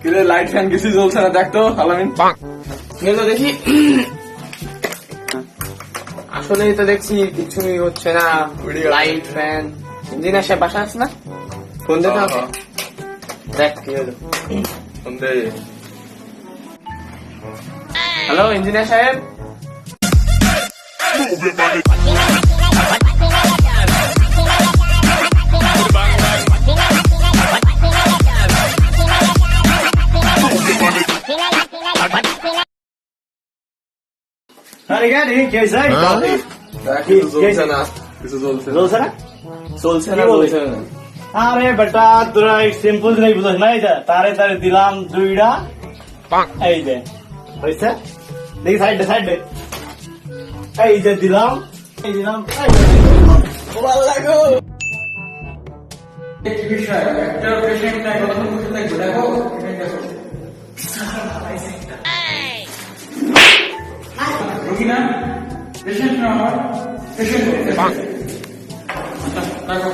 কিরে light fan কিছু জ্বলছে না, দেখ তো আলামিন। দেখি আসলেই তো দেখছি কিছুই হচ্ছে না। লাইট ফ্যান ইঞ্জিনিয়ার সাহেব বাসা আছে না? ফোন দিতে হবে। দেখ কি হলো। হ্যালো ইঞ্জিনিয়ার সাহেব। अरे क्या नहीं कैसा है কিছু জ্বলছে না, কিছু জ্বলছে না। চলছে না চলছে না, কি বলে? চলছে না। আরে বেটা তোরা সিম্পল নাই বুঝছ না এটা তারে তারে দিলাম দুইটা এই যে হইছে দেখি সাইডে এই যে দিলাম এই দিলাম এই যে দিলাম। ভালো লাগো। এই বিষয় একটা পেশেন্ট নাই, কতক্ষণ বসে থাকবে দেখো। রোগী না, পেশেন্ট না, আমার পেশেন্ট। দেখো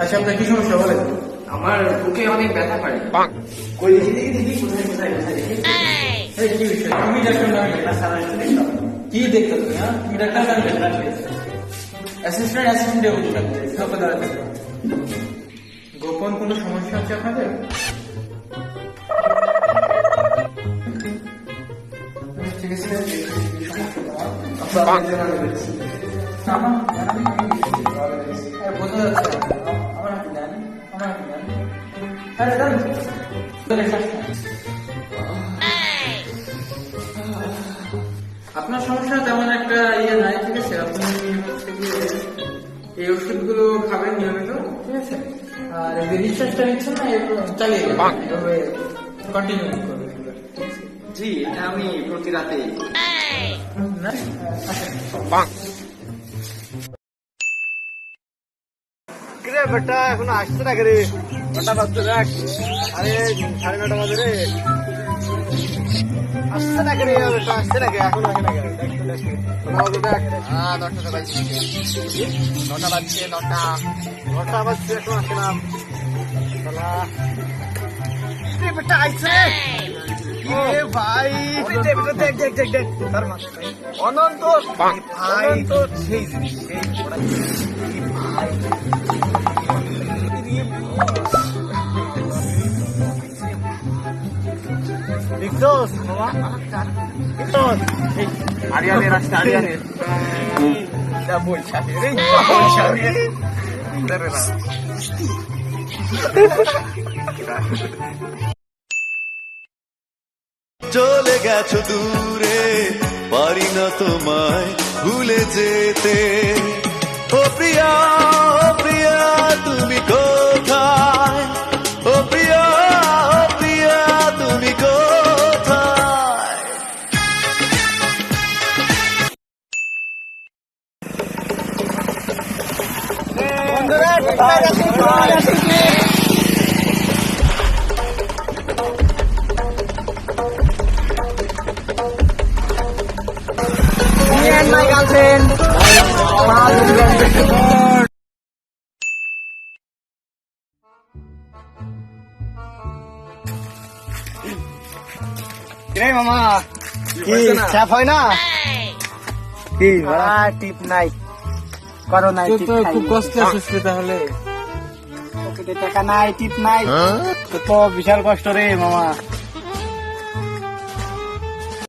আচ্ছা, আপনার কি সমস্যা বলেন? আমার বুকে অনেক ব্যথা করে। কই দেখি কোথায় কোথায় দেখি এই কি বিষয়? তুমি ডাক্তার না, আমি ডাক্তার। কি দেখতে তুমি? হ্যাঁ, তুমি ডাক্তার না, অ্যাসিস্ট্যান্ট গোপন কোনো সমস্যা হচ্ছে আপনাদের? ঠিক আছে, বোঝা যাচ্ছে। আমার হাতে দেন, আমার হাতে দেন। আরে দেন। আপনার সমস্যা তেমন একটা ইয়ে নাই, ঠিক আছে? আপনি হচ্ছে গিয়ে এই ওষুধগুলো খাবেন নিয়মিত, ঠিক আছে? আর এই যে নিঃশ্বাসটা নিচ্ছেন না, এগুলো চালিয়ে যাবেন, এভাবে কন্টিনিউ করবেন। জি, এটা আমি প্রতি রাতে। না? কিরে বেটা এখন আসছে না রে বেটা বাজতে দেখ আরে 9:30 বাজে রে আসছে না রে বেটা আসছে না এখন আসে না দেখ দেখ 9টা বাজছে 9টা বাজছে এখন আসে না শালা রে বেটা আইছে এ ভাই দেখ তার মাথা অনন্ত ভাই অনন্ত সেই বড় ভাই Victor, Ariane রাস্তা Ariane এটা বলছা রে বলছা রে চলে গেছো দূরে পারি না তোমায় ভুলে যেতে ও প্রিয়া তুমি কোথায় ও প্রিয়া তুমি কোথায় my girlfriend. কিরে মামা কি চাপ হয় না কি টিপ নাই করো নাই তুই তো খুব কষ্টে আছিস রে তাহলে। টাকা নাই টিপ নাই তো বিশাল কষ্ট রে মামা